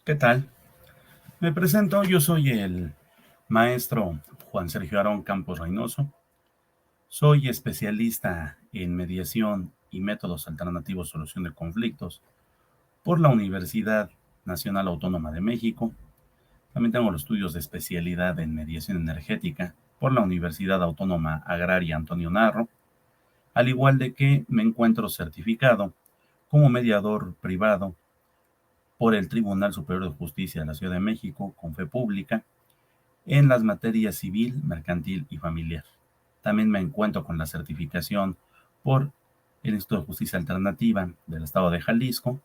¿Qué tal? Me presento, yo soy el maestro Juan Sergio Aarón Campos Reynoso. Soy especialista en mediación y métodos alternativos de solución de conflictos por la Universidad Nacional Autónoma de México. También tengo los estudios de especialidad en mediación energética por la Universidad Autónoma Agraria Antonio Narro, al igual de que me encuentro certificado como mediador privado por el Tribunal Superior de Justicia de la Ciudad de México con fe pública en las materias civil, mercantil y familiar. También me encuentro con la certificación por el Instituto de Justicia Alternativa del Estado de Jalisco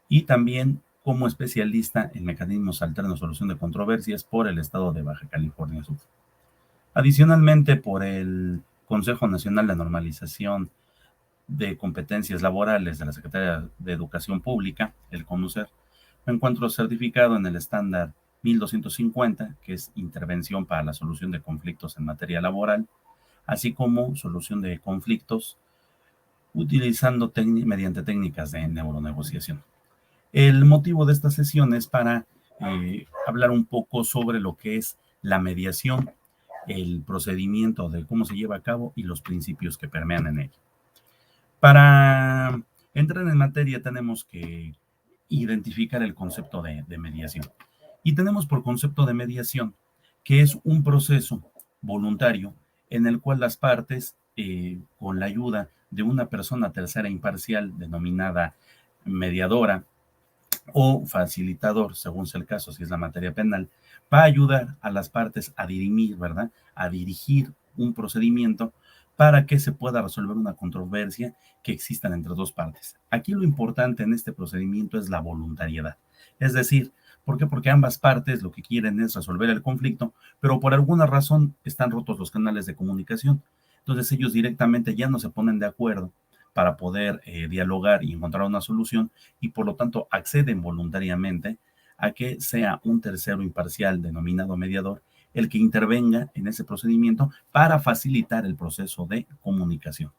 y también como especialista en mecanismos alternos de solución de controversias por el Estado de Baja California Sur. Adicionalmente, por el Consejo Nacional de Normalización de Competencias Laborales de la Secretaría de Educación Pública, el CONUCER, me encuentro certificado en el estándar 1250, que es intervención para la solución de conflictos en materia laboral, así como solución de conflictos utilizando mediante técnicas de neuronegociación. El motivo de esta sesión es para hablar un poco sobre lo que es la mediación, el procedimiento de cómo se lleva a cabo y los principios que permean en ella. Para entrar en materia tenemos que identificar el concepto de mediación. Y tenemos por concepto de mediación que es un proceso voluntario en el cual las partes, con la ayuda de una persona tercera imparcial denominada mediadora o facilitador, según sea el caso, si es la materia penal, va a ayudar a las partes a dirimir, ¿verdad? A dirigir un procedimiento para que se pueda resolver una controversia que existan entre dos partes. Aquí lo importante en este procedimiento es la voluntariedad. Es decir, ¿por qué? Porque ambas partes lo que quieren es resolver el conflicto, pero por alguna razón están rotos los canales de comunicación. Entonces ellos directamente ya no se ponen de acuerdo para poder dialogar y encontrar una solución y por lo tanto acceden voluntariamente a que sea un tercero imparcial denominado mediador el que intervenga en ese procedimiento para facilitar el proceso de comunicación.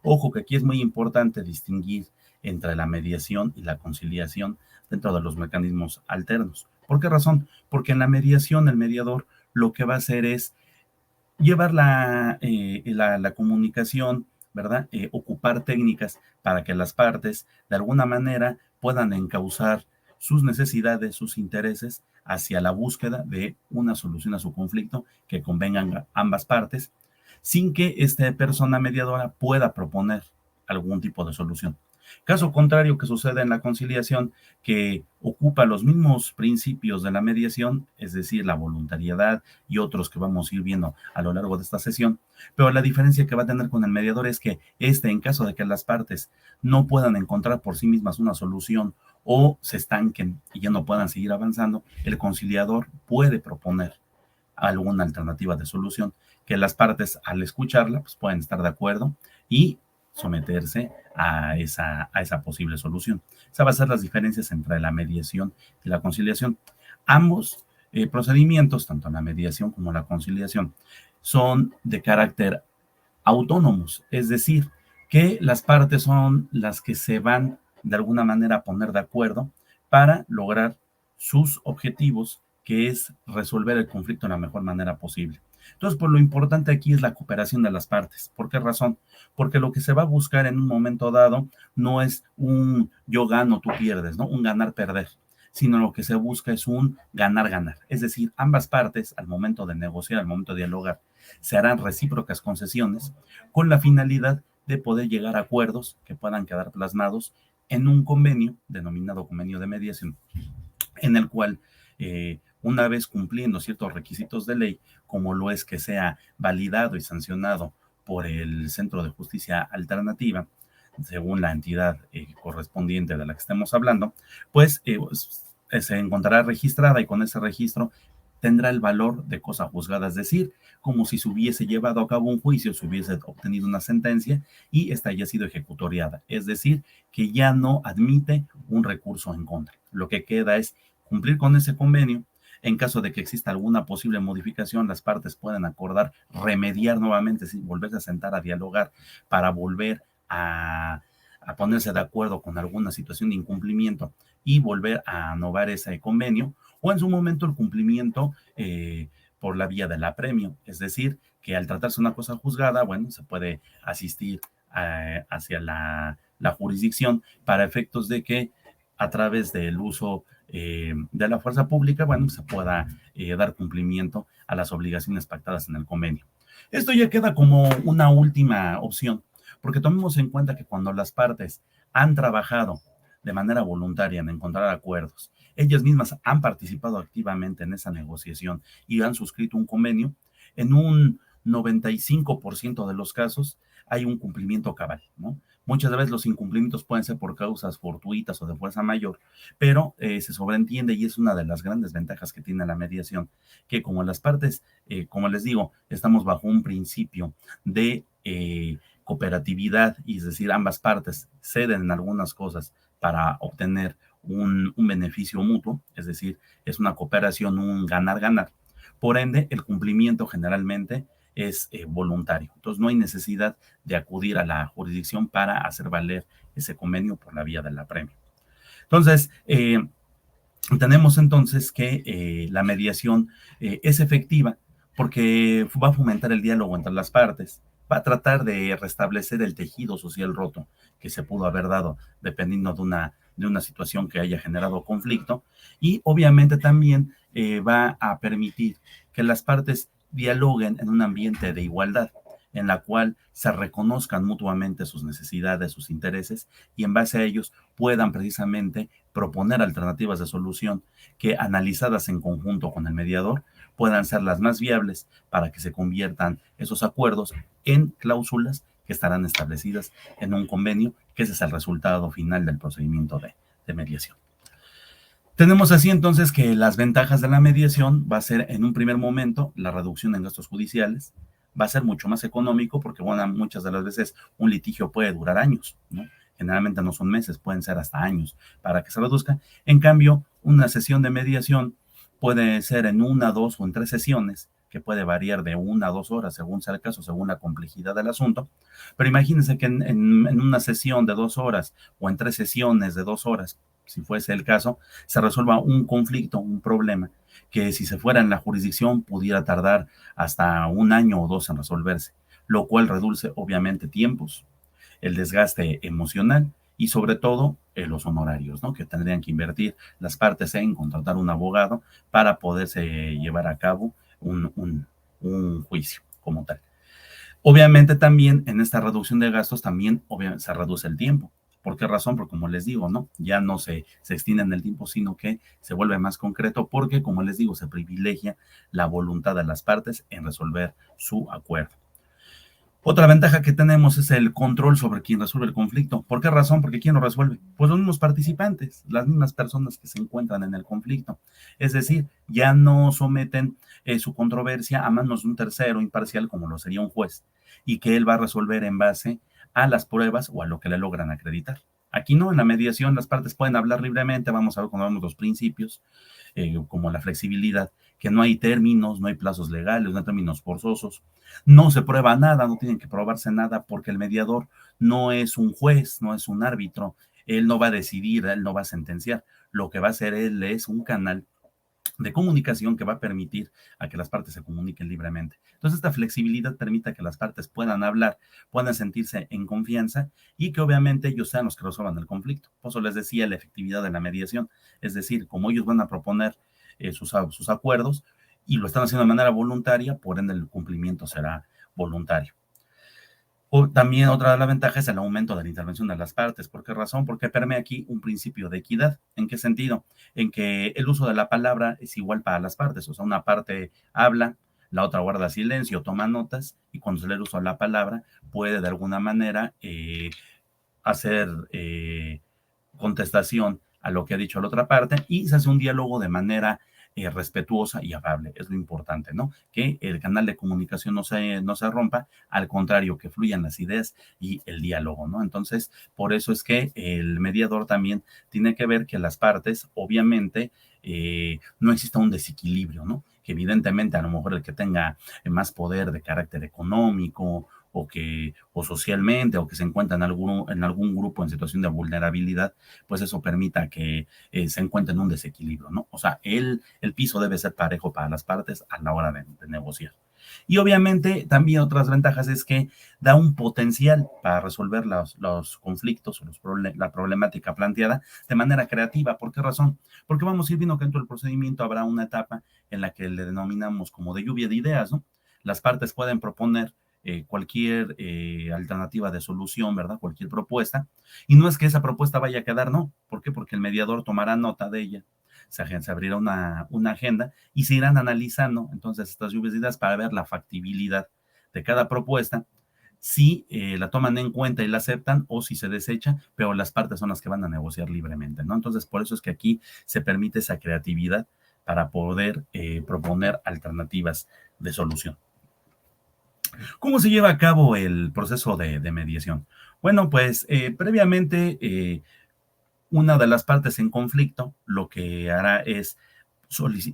Ojo que aquí es muy importante distinguir entre la mediación y la conciliación dentro de los mecanismos alternos. ¿Por qué razón? Porque en la mediación el mediador lo que va a hacer es llevar la comunicación, ¿verdad? Ocupar técnicas para que las partes de alguna manera puedan encauzar sus necesidades, sus intereses hacia la búsqueda de una solución a su conflicto que convengan a ambas partes, sin que esta persona mediadora pueda proponer algún tipo de solución. Caso contrario que sucede en la conciliación, que ocupa los mismos principios de la mediación, es decir, la voluntariedad y otros que vamos a ir viendo a lo largo de esta sesión, pero la diferencia que va a tener con el mediador es que en caso de que las partes no puedan encontrar por sí mismas una solución o se estanquen y ya no puedan seguir avanzando, el conciliador puede proponer alguna alternativa de solución que las partes al escucharla pues pueden estar de acuerdo y someterse a esa posible solución. Esa va a ser las diferencias entre la mediación y la conciliación. Ambos procedimientos, tanto la mediación como la conciliación, son de carácter autónomos, es decir, que las partes son las que se van de alguna manera a poner de acuerdo para lograr sus objetivos, que es resolver el conflicto de la mejor manera posible. Entonces, pues lo importante aquí es la cooperación de las partes. ¿Por qué razón? Porque lo que se va a buscar en un momento dado no es un yo gano, tú pierdes, ¿no? Un ganar-perder, sino lo que se busca es un ganar-ganar. Es decir, ambas partes, al momento de negociar, al momento de dialogar, se harán recíprocas concesiones con la finalidad de poder llegar a acuerdos que puedan quedar plasmados en un convenio denominado convenio de mediación, en el cual una vez cumpliendo ciertos requisitos de ley, como lo es que sea validado y sancionado por el Centro de Justicia Alternativa, según la entidad correspondiente de la que estemos hablando, pues se encontrará registrada y con ese registro tendrá el valor de cosa juzgada, es decir, como si se hubiese llevado a cabo un juicio, se hubiese obtenido una sentencia y esta haya sido ejecutoriada, es decir, que ya no admite un recurso en contra. Lo que queda es cumplir con ese convenio. En caso de que exista alguna posible modificación, las partes pueden acordar remediar nuevamente, es decir, volverse a sentar a dialogar para volver a ponerse de acuerdo con alguna situación de incumplimiento y volver a renovar ese convenio, o en su momento el cumplimiento por la vía del apremio, es decir, que al tratarse una cosa juzgada, bueno, se puede asistir hacia la jurisdicción para efectos de que a través del uso de la fuerza pública, bueno, se pueda dar cumplimiento a las obligaciones pactadas en el convenio. Esto ya queda como una última opción, porque tomemos en cuenta que cuando las partes han trabajado de manera voluntaria en encontrar acuerdos, ellas mismas han participado activamente en esa negociación y han suscrito un convenio, en un 95% de los casos hay un cumplimiento cabal, ¿no? Muchas veces los incumplimientos pueden ser por causas fortuitas o de fuerza mayor, pero se sobreentiende, y es una de las grandes ventajas que tiene la mediación, que como las partes, como les digo, estamos bajo un principio de cooperatividad, y es decir, ambas partes ceden en algunas cosas para obtener un beneficio mutuo, es decir, es una cooperación, un ganar-ganar. Por ende, el cumplimiento generalmente es voluntario. Entonces, no hay necesidad de acudir a la jurisdicción para hacer valer ese convenio por la vía del apremio. Entonces, tenemos entonces que la mediación es efectiva porque va a fomentar el diálogo entre las partes, va a tratar de restablecer el tejido social roto que se pudo haber dado dependiendo de una situación que haya generado conflicto, y obviamente también va a permitir que las partes dialoguen en un ambiente de igualdad, en la cual se reconozcan mutuamente sus necesidades, sus intereses, y en base a ellos puedan precisamente proponer alternativas de solución que, analizadas en conjunto con el mediador, puedan ser las más viables para que se conviertan esos acuerdos en cláusulas que estarán establecidas en un convenio, que ese es el resultado final del procedimiento de mediación. Tenemos así entonces que las ventajas de la mediación va a ser, en un primer momento, la reducción en gastos judiciales, va a ser mucho más económico porque, bueno, muchas de las veces un litigio puede durar años, ¿no? Generalmente no son meses, pueden ser hasta años para que se reduzca. En cambio, una sesión de mediación puede ser en una, dos o en tres sesiones, que puede variar de 1 a 2 horas según sea el caso, según la complejidad del asunto. Pero imagínense que en una sesión de 2 horas o en tres sesiones de 2 horas, si fuese el caso, se resuelva un conflicto, un problema, que si se fuera en la jurisdicción pudiera tardar hasta 1 año o 2 en resolverse, lo cual reduce obviamente tiempos, el desgaste emocional y sobre todo los honorarios, ¿no? Que tendrían que invertir las partes en contratar un abogado para poderse llevar a cabo un juicio como tal. Obviamente también en esta reducción de gastos también obviamente se reduce el tiempo. ¿Por qué razón? Porque como les digo, ¿no? Ya no se extiende en el tiempo, sino que se vuelve más concreto porque, como les digo, se privilegia la voluntad de las partes en resolver su acuerdo. Otra ventaja que tenemos es el control sobre quién resuelve el conflicto. ¿Por qué razón? Porque ¿quién lo resuelve? Pues los mismos participantes, las mismas personas que se encuentran en el conflicto. Es decir, ya no someten su controversia a manos de un tercero imparcial como lo sería un juez, y que él va a resolver en base a las pruebas o a lo que le logran acreditar. Aquí no, en la mediación las partes pueden hablar libremente, vamos a ver cuando vemos los principios, como la flexibilidad, que no hay términos, no hay plazos legales, no hay términos forzosos, no se prueba nada, no tienen que probarse nada porque el mediador no es un juez, no es un árbitro, él no va a decidir, él no va a sentenciar, lo que va a hacer él es un canal de comunicación que va a permitir a que las partes se comuniquen libremente. Entonces, esta flexibilidad permite que las partes puedan hablar, puedan sentirse en confianza y que obviamente ellos sean los que resuelvan el conflicto. Por eso les decía la efectividad de la mediación, es decir, como ellos van a proponer sus acuerdos y lo están haciendo de manera voluntaria, por ende el cumplimiento será voluntario. También otra de las ventajas es el aumento de la intervención de las partes. ¿Por qué razón? Porque permea aquí un principio de equidad. ¿En qué sentido? En que el uso de la palabra es igual para las partes. O sea, una parte habla, la otra guarda silencio, toma notas, y cuando se le usa la palabra puede de alguna manera hacer contestación a lo que ha dicho la otra parte, y se hace un diálogo de manera respetuosa y afable. Es lo importante, ¿no? Que el canal de comunicación no se rompa, al contrario, que fluyan las ideas y el diálogo, ¿no? Entonces, por eso es que el mediador también tiene que ver que las partes, obviamente, no exista un desequilibrio, ¿no? Que evidentemente a lo mejor el que tenga más poder de carácter económico o socialmente, o que se encuentra en algún grupo en situación de vulnerabilidad, pues eso permita que se encuentre en un desequilibrio, ¿no? O sea, el piso debe ser parejo para las partes a la hora de negociar. Y obviamente también otras ventajas es que da un potencial para resolver los conflictos o la problemática planteada de manera creativa. ¿Por qué razón? Porque vamos a ir viendo que dentro del procedimiento habrá una etapa en la que le denominamos como de lluvia de ideas, ¿no? Las partes pueden proponer cualquier alternativa de solución, ¿verdad? Cualquier propuesta. Y no es que esa propuesta vaya a quedar, no. ¿Por qué? Porque el mediador tomará nota de ella, se abrirá una agenda y se irán analizando entonces estas lluvias de ideas para ver la factibilidad de cada propuesta, si la toman en cuenta y la aceptan o si se desecha, pero las partes son las que van a negociar libremente, ¿no? Entonces, por eso es que aquí se permite esa creatividad para poder proponer alternativas de solución. ¿Cómo se lleva a cabo el proceso de mediación? Bueno, pues previamente una de las partes en conflicto lo que hará es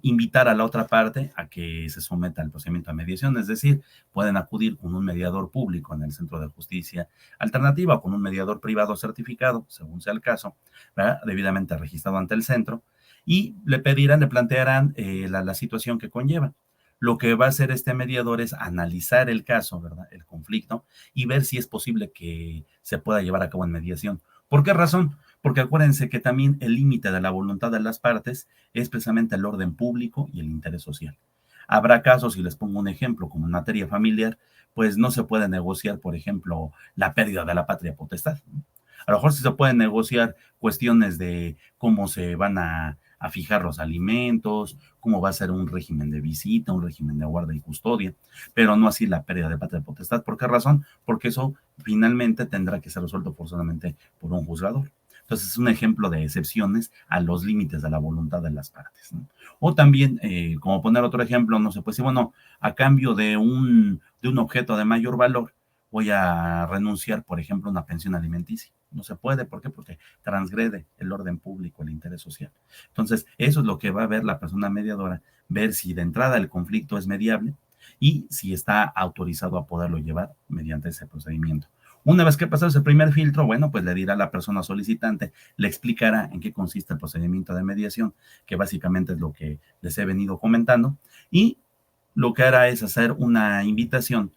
invitar a la otra parte a que se someta al procedimiento de mediación, es decir, pueden acudir con un mediador público en el Centro de Justicia Alternativa o con un mediador privado certificado, según sea el caso, ¿verdad? Debidamente registrado ante el centro, y le plantearán la situación que conlleva. Lo que va a hacer este mediador es analizar el caso, ¿verdad? El conflicto, y ver si es posible que se pueda llevar a cabo en mediación. ¿Por qué razón? Porque acuérdense que también el límite de la voluntad de las partes es precisamente el orden público y el interés social. Habrá casos, y les pongo un ejemplo, como en materia familiar, pues no se puede negociar, por ejemplo, la pérdida de la patria potestad. A lo mejor sí se pueden negociar cuestiones de cómo se van a fijar los alimentos, cómo va a ser un régimen de visita, un régimen de guarda y custodia, pero no así la pérdida de patria potestad. ¿Por qué razón? Porque eso finalmente tendrá que ser resuelto forzosamente por un juzgador. Entonces es un ejemplo de excepciones a los límites de la voluntad de las partes, ¿no? O también, como poner otro ejemplo, no sé, pues sí, bueno, a cambio de un objeto de mayor valor, voy a renunciar, por ejemplo, a una pensión alimenticia. No se puede, ¿por qué? Porque transgrede el orden público, el interés social. Entonces, eso es lo que va a ver la persona mediadora, ver si de entrada el conflicto es mediable y si está autorizado a poderlo llevar mediante ese procedimiento. Una vez que pasó ese primer filtro, bueno, pues le dirá a la persona solicitante, le explicará en qué consiste el procedimiento de mediación, que básicamente es lo que les he venido comentando, y lo que hará es hacer una invitación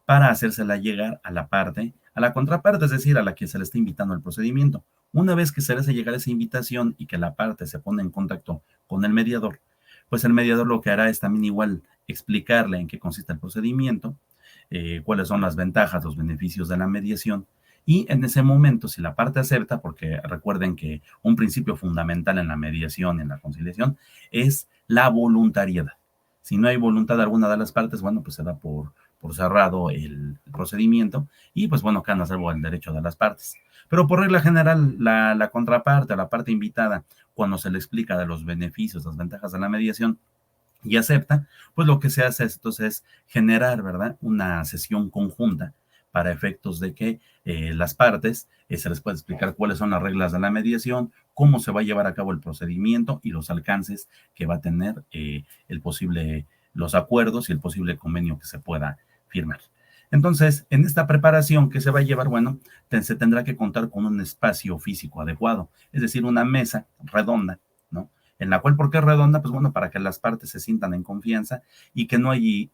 para hacérsela llegar a la parte, a la contraparte, es decir, a la que se le está invitando al procedimiento. Una vez que se le hace llegar esa invitación y que la parte se pone en contacto con el mediador, pues el mediador lo que hará es también igual explicarle en qué consiste el procedimiento, cuáles son las ventajas, los beneficios de la mediación. Y en ese momento, si la parte acepta, porque recuerden que un principio fundamental en la mediación, en la conciliación, es la voluntariedad. Si no hay voluntad de alguna de las partes, bueno, pues se da por cerrado el procedimiento y pues bueno, quedan a salvo el derecho de las partes. Pero por regla general, la contraparte, la parte invitada, cuando se le explica de los beneficios, las ventajas de la mediación, y acepta, pues lo que se hace es, entonces, generar, ¿verdad? Una sesión conjunta para efectos de que las partes se les puede explicar cuáles son las reglas de la mediación, cómo se va a llevar a cabo el procedimiento y los alcances que va a tener los acuerdos y el posible convenio que se pueda firmar. Entonces, en esta preparación que se va a llevar, bueno, se tendrá que contar con un espacio físico adecuado, es decir, una mesa redonda, ¿no? En la cual, ¿por qué redonda? Pues bueno, para que las partes se sientan en confianza y que no hay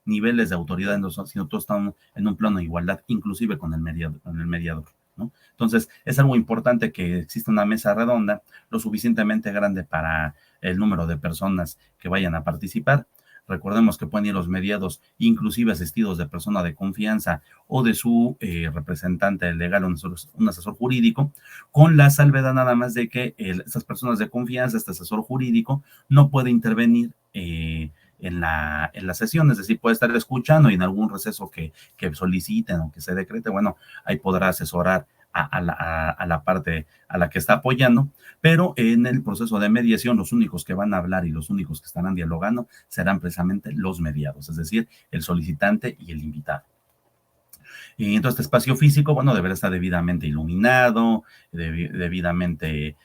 niveles de autoridad en los dos, sino todos están en un plano de igualdad, inclusive con el mediador, ¿no? Entonces, es algo importante que exista una mesa redonda lo suficientemente grande para el número de personas que vayan a participar. Recordemos que pueden ir los mediados, inclusive asistidos de persona de confianza o de su representante legal o un asesor jurídico, con la salvedad nada más de que estas personas de confianza, este asesor jurídico, no puede intervenir en la sesión, es decir, puede estar escuchando y en algún receso que soliciten o que se decrete, bueno, ahí podrá asesorar a la parte a la que está apoyando, pero en el proceso de mediación los únicos que van a hablar y los únicos que estarán dialogando serán precisamente los mediados, es decir, el solicitante y el invitado. Y entonces este espacio físico, bueno, deberá estar debidamente iluminado, debidamente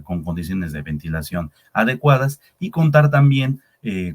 con condiciones de ventilación adecuadas y contar también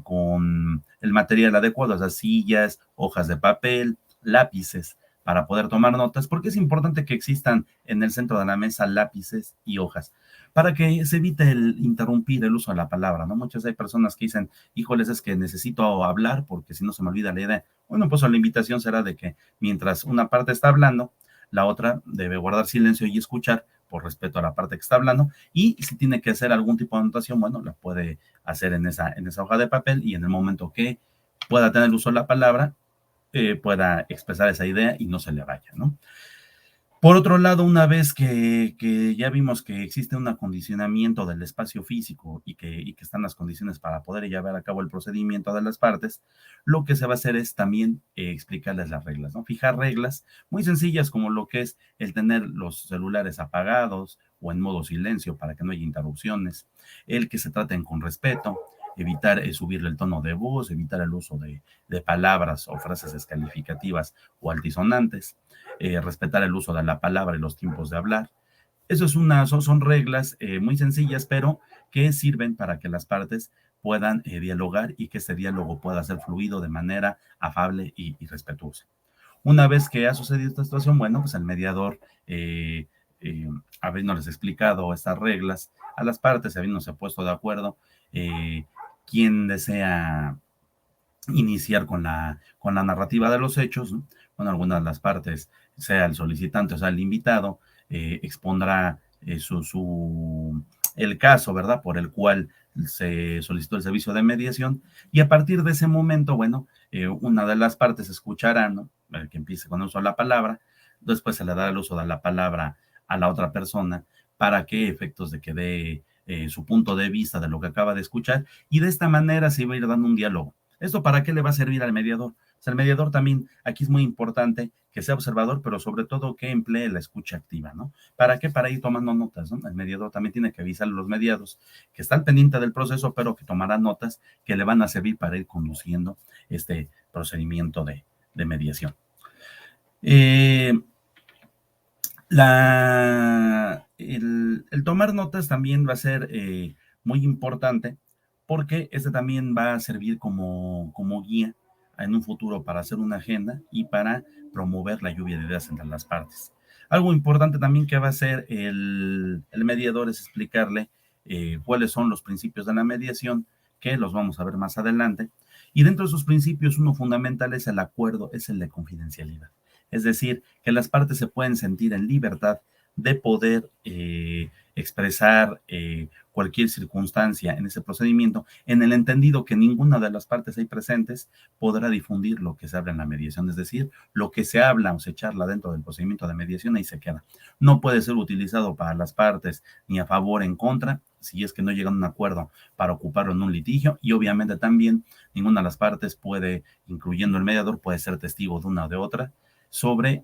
con el material adecuado, o sea, sillas, hojas de papel, lápices para poder tomar notas, porque es importante que existan en el centro de la mesa lápices y hojas, para que se evite el interrumpir el uso de la palabra, ¿no? Muchas hay personas que dicen, híjoles, es que necesito hablar porque si no se me olvida la idea. Bueno, pues la invitación será de que mientras una parte está hablando, la otra debe guardar silencio y escuchar por respeto a la parte que está hablando, y si tiene que hacer algún tipo de anotación, bueno, la puede hacer en esa hoja de papel, y en el momento que pueda tener uso de la palabra, pueda expresar esa idea y no se le vaya, ¿no? Por otro lado, una vez que ya vimos que existe un acondicionamiento del espacio físico y que están las condiciones para poder llevar a cabo el procedimiento de las partes, lo que se va a hacer es también explicarles las reglas, ¿no? Fijar reglas muy sencillas como lo que es el tener los celulares apagados o en modo silencio para que no haya interrupciones, el que se traten con respeto, evitar subirle el tono de voz, evitar el uso de palabras o frases descalificativas o altisonantes, respetar el uso de la palabra y los tiempos de hablar. Eso es son reglas muy sencillas, pero que sirven para que las partes puedan dialogar y que ese diálogo pueda ser fluido de manera afable y respetuosa. Una vez que ha sucedido esta situación, bueno, pues el mediador, habiéndoles explicado estas reglas a las partes, habiéndose puesto de acuerdo, eh, quién desea iniciar con la narrativa de los hechos, ¿no? Bueno, algunas de las partes, sea el solicitante o sea el invitado, expondrá el caso, ¿verdad? Por el cual se solicitó el servicio de mediación, y a partir de ese momento, bueno, una de las partes escuchará, ¿no? El que empiece con el uso de la palabra, después se le dará el uso de la palabra a la otra persona para que efectos de que dé su punto de vista de lo que acaba de escuchar, y de esta manera se va a ir dando un diálogo. ¿Esto para qué le va a servir al mediador? O sea, el mediador también, aquí es muy importante que sea observador, pero sobre todo que emplee la escucha activa, ¿no? ¿Para qué? Para ir tomando notas, ¿no? El mediador también tiene que avisar a los mediados que están pendientes del proceso, pero que tomarán notas que le van a servir para ir conduciendo este procedimiento de mediación. Eh, el tomar notas también va a ser muy importante, porque este también va a servir como guía en un futuro para hacer una agenda y para promover la lluvia de ideas entre las partes. Algo importante también que va a hacer el mediador es explicarle cuáles son los principios de la mediación, que los vamos a ver más adelante. Y dentro de esos principios, uno fundamental es el acuerdo, es el de confidencialidad. Es decir, que las partes se pueden sentir en libertad de poder expresar cualquier circunstancia en ese procedimiento, en el entendido que ninguna de las partes ahí presentes podrá difundir lo que se habla en la mediación, es decir, lo que se habla o se charla dentro del procedimiento de mediación ahí se queda. No puede ser utilizado para las partes ni a favor o en contra, si es que no llegan a un acuerdo para ocuparlo en un litigio, y obviamente también ninguna de las partes puede, incluyendo el mediador, puede ser testigo de una o de otra sobre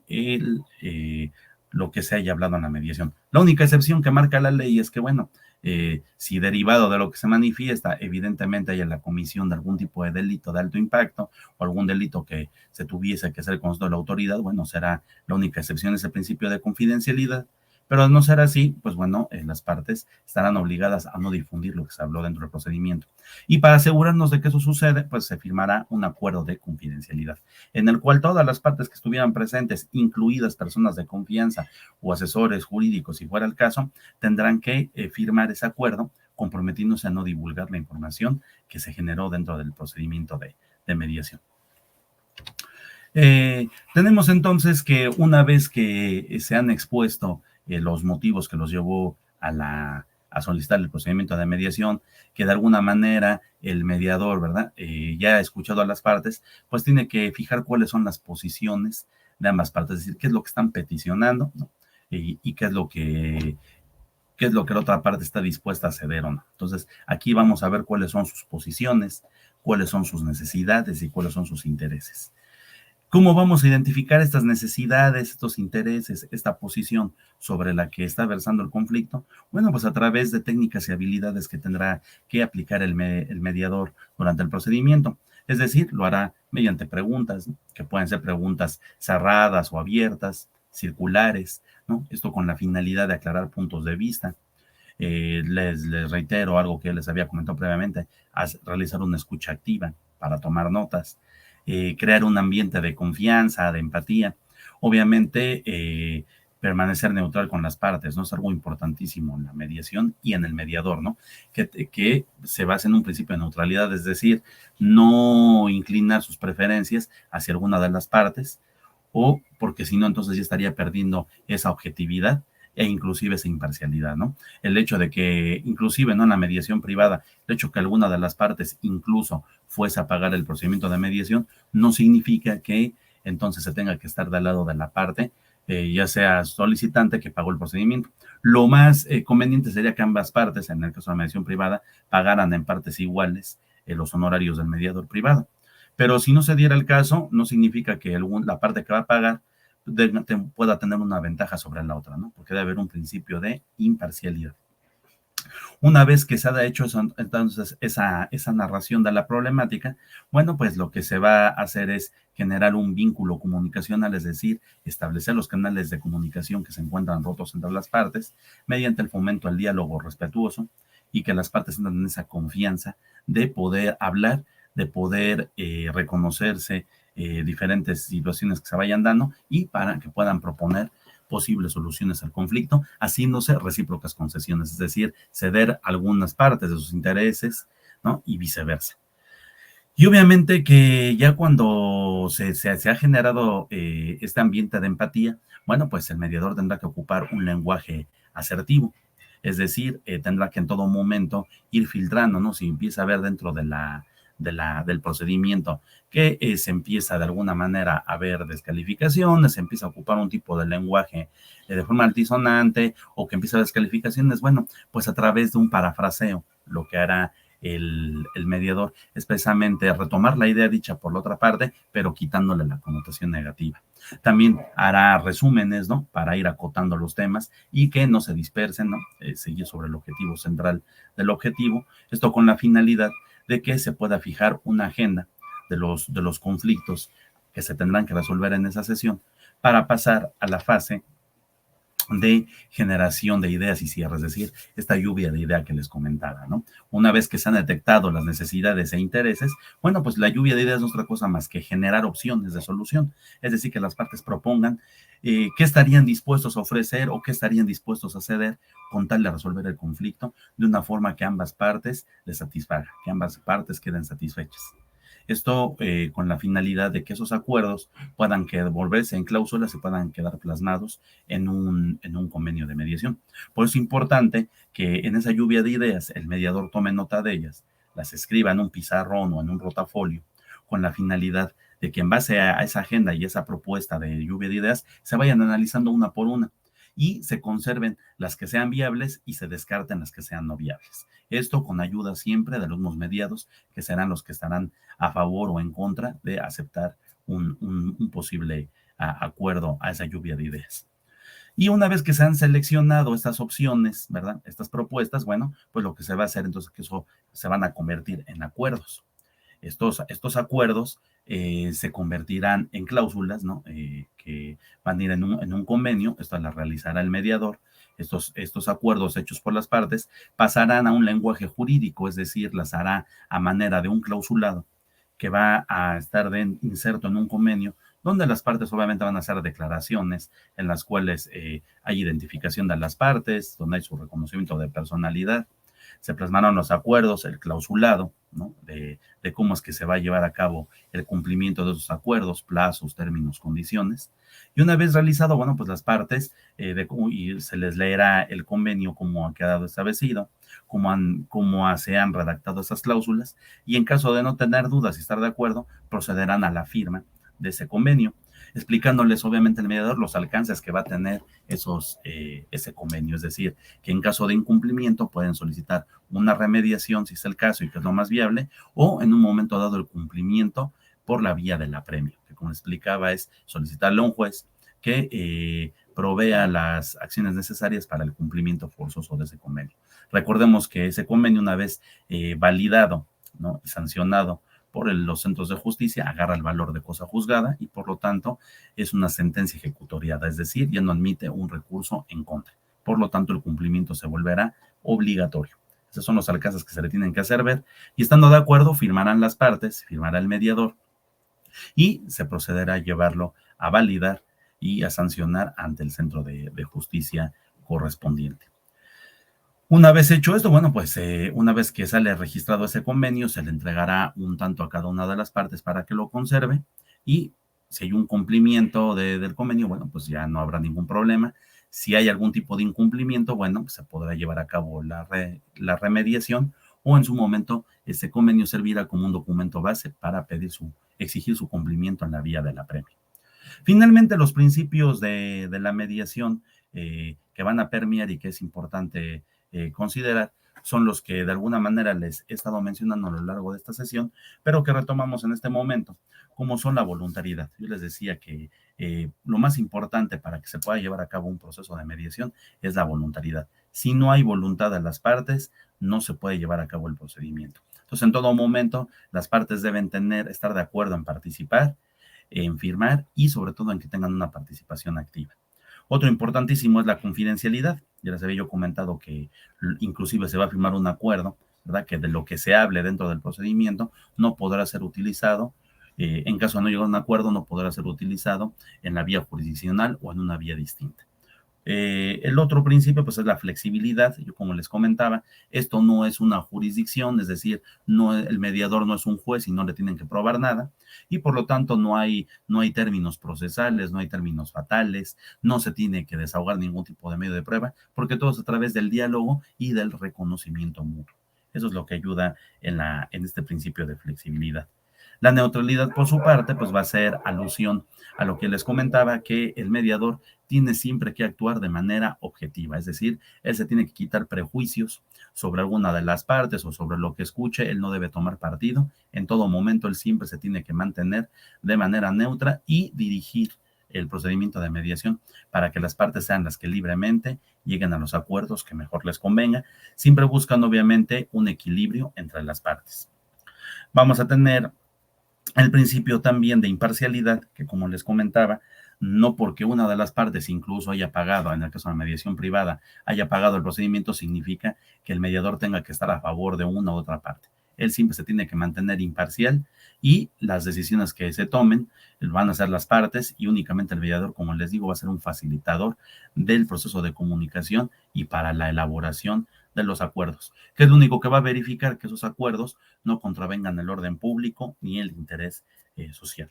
lo que se haya hablado en la mediación. La única excepción que marca la ley es que, bueno, si derivado de lo que se manifiesta, evidentemente haya la comisión de algún tipo de delito de alto impacto o algún delito que se tuviese que hacer con de la autoridad, bueno, será la única excepción ese principio de confidencialidad. Pero al no ser así, pues bueno, las partes estarán obligadas a no difundir lo que se habló dentro del procedimiento. Y para asegurarnos de que eso sucede, pues se firmará un acuerdo de confidencialidad, en el cual todas las partes que estuvieran presentes, incluidas personas de confianza o asesores jurídicos, si fuera el caso, tendrán que firmar ese acuerdo, comprometiéndose a no divulgar la información que se generó dentro del procedimiento de mediación. Tenemos entonces que una vez que se han expuesto los motivos que los llevó a solicitar el procedimiento de mediación, que de alguna manera el mediador, ¿verdad? Ya ha escuchado a las partes, pues tiene que fijar cuáles son las posiciones de ambas partes, es decir, qué es lo que están peticionando, ¿no? Y qué es lo que la otra parte está dispuesta a ceder o no. Entonces, aquí vamos a ver cuáles son sus posiciones, cuáles son sus necesidades y cuáles son sus intereses. ¿Cómo vamos a identificar estas necesidades, estos intereses, esta posición sobre la que está versando el conflicto? Bueno, pues a través de técnicas y habilidades que tendrá que aplicar el mediador durante el procedimiento. Es decir, lo hará mediante preguntas, ¿no? Que pueden ser preguntas cerradas o abiertas, circulares, ¿no? Esto con la finalidad de aclarar puntos de vista. Les reitero algo que les había comentado previamente, realizar una escucha activa para tomar notas, crear un ambiente de confianza, de empatía. Obviamente, permanecer neutral con las partes, ¿no? Es algo importantísimo en la mediación y en el mediador, ¿no? Que se basa en un principio de neutralidad, es decir, no inclinar sus preferencias hacia alguna de las partes, o porque si no, entonces ya estaría perdiendo esa objetividad e inclusive esa imparcialidad, ¿no? El hecho de que, inclusive, ¿no? En la mediación privada, el hecho que alguna de las partes incluso fuese a pagar el procedimiento de mediación, no significa que entonces se tenga que estar del lado de la parte, ya sea solicitante que pagó el procedimiento. Lo más conveniente sería que ambas partes, en el caso de la mediación privada, pagaran en partes iguales los honorarios del mediador privado. Pero si no se diera el caso, no significa que la parte que va a pagar pueda tener una ventaja sobre la otra, ¿no? Porque debe haber un principio de imparcialidad. Una vez que se ha hecho eso, entonces esa narración de la problemática, bueno, pues lo que se va a hacer es generar un vínculo comunicacional, es decir, establecer los canales de comunicación que se encuentran rotos entre las partes mediante el fomento al diálogo respetuoso y que las partes tengan esa confianza de poder hablar, de poder reconocerse diferentes situaciones que se vayan dando y para que puedan proponer posibles soluciones al conflicto, haciéndose recíprocas concesiones, es decir, ceder algunas partes de sus intereses, ¿no? Y viceversa. Y obviamente que ya cuando se ha generado este ambiente de empatía, bueno, pues el mediador tendrá que ocupar un lenguaje asertivo, es decir, tendrá que en todo momento ir filtrando, ¿no? Si empieza a ver dentro del procedimiento que se empieza de alguna manera a ver descalificaciones, se empieza a ocupar un tipo de lenguaje de forma altisonante o que empieza a descalificaciones, bueno, pues a través de un parafraseo, lo que hará el mediador es precisamente retomar la idea dicha por la otra parte, pero quitándole la connotación negativa. También hará resúmenes, ¿no? Para ir acotando los temas y que no se dispersen, ¿no? Seguir sobre el objetivo central del objetivo. Esto con la finalidad de que se pueda fijar una agenda de los conflictos que se tendrán que resolver en esa sesión para pasar a la fase de generación de ideas y cierre, es decir, esta lluvia de ideas que les comentaba, ¿no? Una vez que se han detectado las necesidades e intereses, bueno, pues la lluvia de ideas no es otra cosa más que generar opciones de solución, es decir, que las partes propongan qué estarían dispuestos a ofrecer o qué estarían dispuestos a ceder con tal de resolver el conflicto de una forma que ambas partes les satisfaga, que ambas partes queden satisfechas. Esto con la finalidad de que esos acuerdos puedan volverse en cláusulas y puedan quedar plasmados en un convenio de mediación. Por eso es importante que en esa lluvia de ideas el mediador tome nota de ellas, las escriba en un pizarrón o en un rotafolio, con la finalidad de que en base a esa agenda y esa propuesta de lluvia de ideas se vayan analizando una por una y se conserven las que sean viables y se descarten las que sean no viables. Esto con ayuda siempre de los mediados, que serán los que estarán a favor o en contra de aceptar un posible acuerdo a esa lluvia de ideas. Y una vez que se han seleccionado estas opciones, ¿verdad? Estas propuestas, bueno, pues lo que se va a hacer entonces es que eso se van a convertir en acuerdos. Estos acuerdos se convertirán en cláusulas, ¿no? Que van a ir en un convenio, esto la realizará el mediador. Estos acuerdos hechos por las partes pasarán a un lenguaje jurídico, es decir, las hará a manera de un clausulado que va a estar inserto en un convenio donde las partes obviamente van a hacer declaraciones en las cuales hay identificación de las partes, donde hay su reconocimiento de personalidad, se plasmaron los acuerdos, el clausulado, ¿no? De cómo es que se va a llevar a cabo el cumplimiento de esos acuerdos, plazos, términos, condiciones. Y una vez realizado, bueno, pues las partes, y se les leerá el convenio como ha quedado establecido, cómo se han redactado esas cláusulas, y en caso de no tener dudas y estar de acuerdo, procederán a la firma de ese convenio, explicándoles obviamente el mediador los alcances que va a tener ese convenio, es decir, que en caso de incumplimiento pueden solicitar una remediación si es el caso y que es lo más viable, o en un momento dado el cumplimiento por la vía del apremio, que como explicaba es solicitarle a un juez que provea las acciones necesarias para el cumplimiento forzoso de ese convenio. Recordemos que ese convenio, una vez validado, ¿no? Y sancionado por los centros de justicia, agarra el valor de cosa juzgada y por lo tanto es una sentencia ejecutoriada, es decir, ya no admite un recurso en contra. Por lo tanto, el cumplimiento se volverá obligatorio. Esos son los alcances que se le tienen que hacer ver y estando de acuerdo, firmarán las partes, firmará el mediador y se procederá a llevarlo a validar y a sancionar ante el centro de justicia correspondiente. Una vez hecho esto, bueno, pues una vez que sale registrado ese convenio, se le entregará un tanto a cada una de las partes para que lo conserve y si hay un cumplimiento del convenio, bueno, pues ya no habrá ningún problema. Si hay algún tipo de incumplimiento, bueno, pues se podrá llevar a cabo la remediación o en su momento ese convenio servirá como un documento base para exigir su cumplimiento en la vía del apremio. Finalmente, los principios de la mediación que van a permear y que es importante considerar son los que de alguna manera les he estado mencionando a lo largo de esta sesión, pero que retomamos en este momento, como son la voluntariedad. Yo les decía que lo más importante para que se pueda llevar a cabo un proceso de mediación es la voluntariedad. Si no hay voluntad de las partes, no se puede llevar a cabo el procedimiento. Entonces, en todo momento, las partes deben estar de acuerdo en participar, en firmar y sobre todo en que tengan una participación activa. Otro importantísimo es la confidencialidad. Ya les había yo comentado que inclusive se va a firmar un acuerdo, ¿verdad? Que de lo que se hable dentro del procedimiento no podrá ser utilizado, en caso de no llegar a un acuerdo, no podrá ser utilizado en la vía jurisdiccional o en una vía distinta. El otro principio, pues, es la flexibilidad. Yo, como les comentaba, esto no es una jurisdicción, es decir, no, el mediador no es un juez y no le tienen que probar nada, y por lo tanto no hay términos procesales, no hay términos fatales, no se tiene que desahogar ningún tipo de medio de prueba, porque todo es a través del diálogo y del reconocimiento mutuo. Eso es lo que ayuda en este principio de flexibilidad. La neutralidad, por su parte, pues va a ser alusión a lo que les comentaba, que el mediador tiene siempre que actuar de manera objetiva, es decir, él se tiene que quitar prejuicios sobre alguna de las partes o sobre lo que escuche, él no debe tomar partido, en todo momento él siempre se tiene que mantener de manera neutra y dirigir el procedimiento de mediación para que las partes sean las que libremente lleguen a los acuerdos que mejor les convenga, siempre buscando obviamente un equilibrio entre las partes. Vamos a tener el principio también de imparcialidad, que como les comentaba, no porque una de las partes incluso haya pagado, en el caso de la mediación privada, haya pagado el procedimiento, significa que el mediador tenga que estar a favor de una u otra parte. Él siempre se tiene que mantener imparcial y las decisiones que se tomen van a ser las partes y únicamente el mediador, como les digo, va a ser un facilitador del proceso de comunicación y para la elaboración de los acuerdos, que es lo único que va a verificar que esos acuerdos no contravengan el orden público ni el interés social.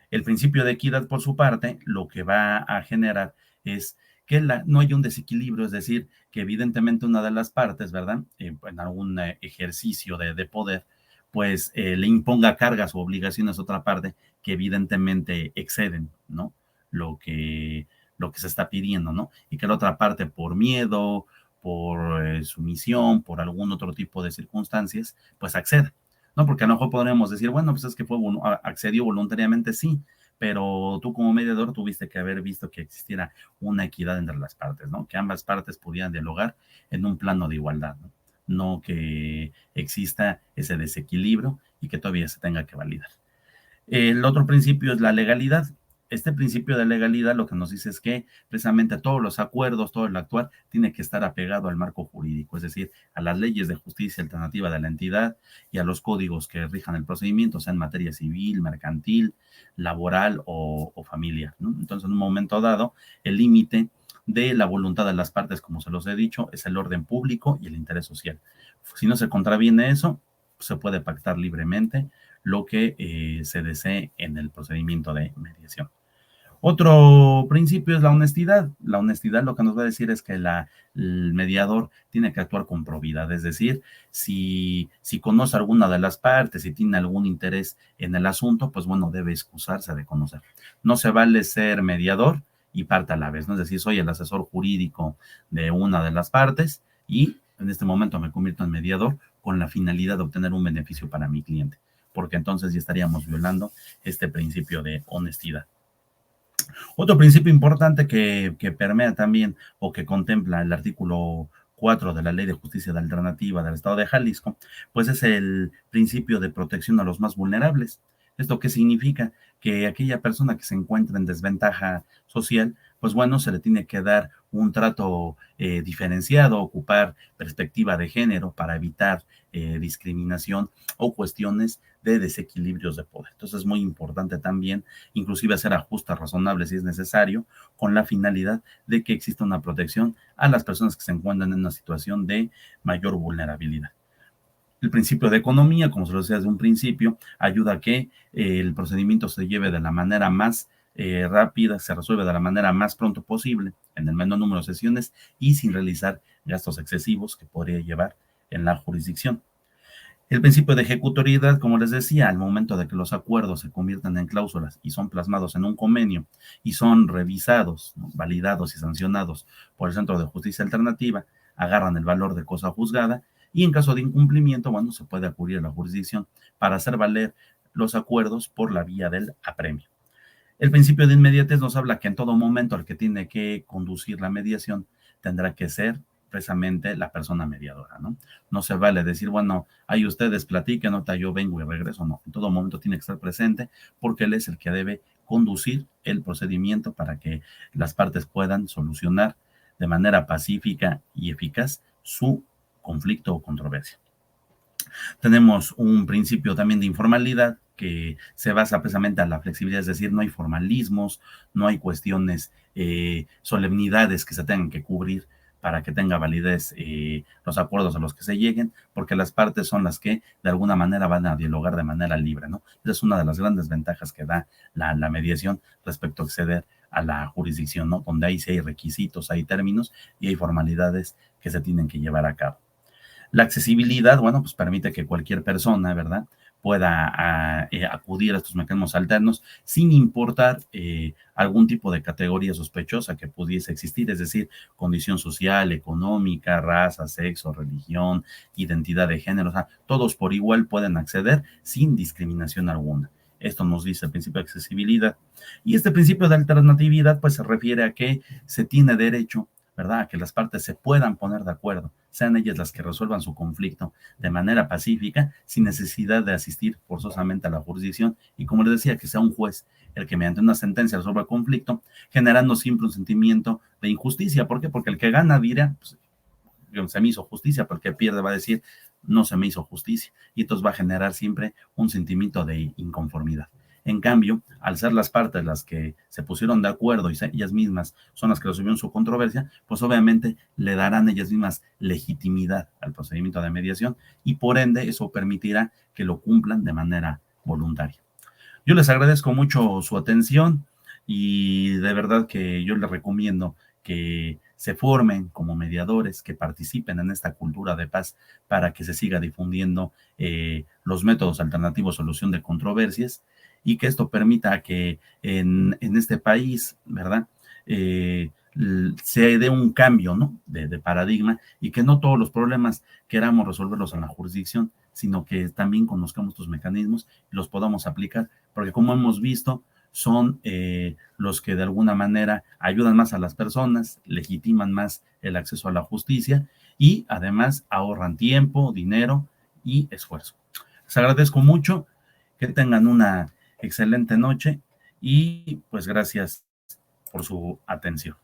El principio de equidad, por su parte, lo que va a generar es que no haya un desequilibrio, es decir, que evidentemente una de las partes, ¿verdad? En algún ejercicio de poder, pues le imponga cargas o obligaciones a otra parte que evidentemente exceden, ¿no? Lo que, lo que se está pidiendo, ¿no? Y que la otra parte, por miedo, por sumisión, por algún otro tipo de circunstancias, pues acceda. ¿No? Porque a lo mejor podríamos decir, bueno, pues es que accedió voluntariamente, sí, pero tú como mediador tuviste que haber visto que existiera una equidad entre las partes, ¿no? Que ambas partes pudieran dialogar en un plano de igualdad, ¿no? No que exista ese desequilibrio y que todavía se tenga que validar. El otro principio es la legalidad. Este principio de legalidad lo que nos dice es que precisamente todos los acuerdos, todo el actuar, tiene que estar apegado al marco jurídico, es decir, a las leyes de justicia alternativa de la entidad y a los códigos que rijan el procedimiento, sea en materia civil, mercantil, laboral o familiar, ¿no? Entonces, en un momento dado, el límite de la voluntad de las partes, como se los he dicho, es el orden público y el interés social. Si no se contraviene eso, se puede pactar libremente lo que se desee en el procedimiento de mediación. Otro principio es la honestidad. La honestidad lo que nos va a decir es que el mediador tiene que actuar con probidad, es decir, si conoce alguna de las partes, si tiene algún interés en el asunto, pues bueno, debe excusarse de conocer. No se vale ser mediador y parte a la vez, ¿no? Es decir, soy el asesor jurídico de una de las partes y en este momento me convierto en mediador con la finalidad de obtener un beneficio para mi cliente, porque entonces ya estaríamos violando este principio de honestidad. Otro principio importante que permea también o que contempla el artículo 4 de la Ley de Justicia de Alternativa del Estado de Jalisco, pues es el principio de protección a los más vulnerables. ¿Esto qué significa? Que aquella persona que se encuentra en desventaja social, pues bueno, se le tiene que dar un trato diferenciado, ocupar perspectiva de género para evitar discriminación o cuestiones de desequilibrios de poder. Entonces es muy importante también, inclusive hacer ajustes razonables si es necesario, con la finalidad de que exista una protección a las personas que se encuentran en una situación de mayor vulnerabilidad. El principio de economía, como se lo decía desde un principio, ayuda a que el procedimiento se lleve de la manera más rápida, se resuelve de la manera más pronto posible, en el menor número de sesiones y sin realizar gastos excesivos que podría llevar en la jurisdicción. El principio de ejecutoriedad, como les decía, al momento de que los acuerdos se conviertan en cláusulas y son plasmados en un convenio y son revisados, ¿no?, validados y sancionados por el Centro de Justicia Alternativa, agarran el valor de cosa juzgada y en caso de incumplimiento, bueno, se puede acudir a la jurisdicción para hacer valer los acuerdos por la vía del apremio. El principio de inmediatez nos habla que en todo momento el que tiene que conducir la mediación tendrá que ser precisamente la persona mediadora, ¿no? No se vale decir, bueno, ahí ustedes platiquen, nota, yo vengo y regreso, no. En todo momento tiene que estar presente porque él es el que debe conducir el procedimiento para que las partes puedan solucionar de manera pacífica y eficaz su conflicto o controversia. Tenemos un principio también de informalidad que se basa precisamente en la flexibilidad, es decir, no hay formalismos, no hay cuestiones, solemnidades que se tengan que cubrir para que tenga validez los acuerdos a los que se lleguen, porque las partes son las que de alguna manera van a dialogar de manera libre, ¿no? Esa es una de las grandes ventajas que da la mediación respecto a acceder a la jurisdicción, ¿no? Donde ahí sí hay requisitos, hay términos y hay formalidades que se tienen que llevar a cabo. La accesibilidad, bueno, pues permite que cualquier persona, ¿verdad?, pueda acudir a estos mecanismos alternos sin importar algún tipo de categoría sospechosa que pudiese existir, es decir, condición social, económica, raza, sexo, religión, identidad de género, o sea, todos por igual pueden acceder sin discriminación alguna. Esto nos dice el principio de accesibilidad. Y este principio de alternatividad, pues se refiere a que se tiene derecho, ¿verdad?, a que las partes se puedan poner de acuerdo, sean ellas las que resuelvan su conflicto de manera pacífica, sin necesidad de asistir forzosamente a la jurisdicción, y como les decía, que sea un juez el que mediante una sentencia resuelva el conflicto, generando siempre un sentimiento de injusticia. ¿Por qué? Porque el que gana dirá, pues, se me hizo justicia, pero el que pierde va a decir, no se me hizo justicia, y entonces va a generar siempre un sentimiento de inconformidad. En cambio, al ser las partes las que se pusieron de acuerdo y ellas mismas son las que resolvieron su controversia, pues obviamente le darán ellas mismas legitimidad al procedimiento de mediación y por ende eso permitirá que lo cumplan de manera voluntaria. Yo les agradezco mucho su atención y de verdad que yo les recomiendo que se formen como mediadores, que participen en esta cultura de paz para que se siga difundiendo los métodos alternativos de solución de controversias y que esto permita que en este país, ¿verdad? Se dé un cambio, ¿no?, de paradigma y que no todos los problemas queramos resolverlos en la jurisdicción, sino que también conozcamos estos mecanismos y los podamos aplicar, porque como hemos visto, son los que de alguna manera ayudan más a las personas, legitiman más el acceso a la justicia y además ahorran tiempo, dinero y esfuerzo. Les agradezco mucho, que tengan una excelente noche y pues gracias por su atención.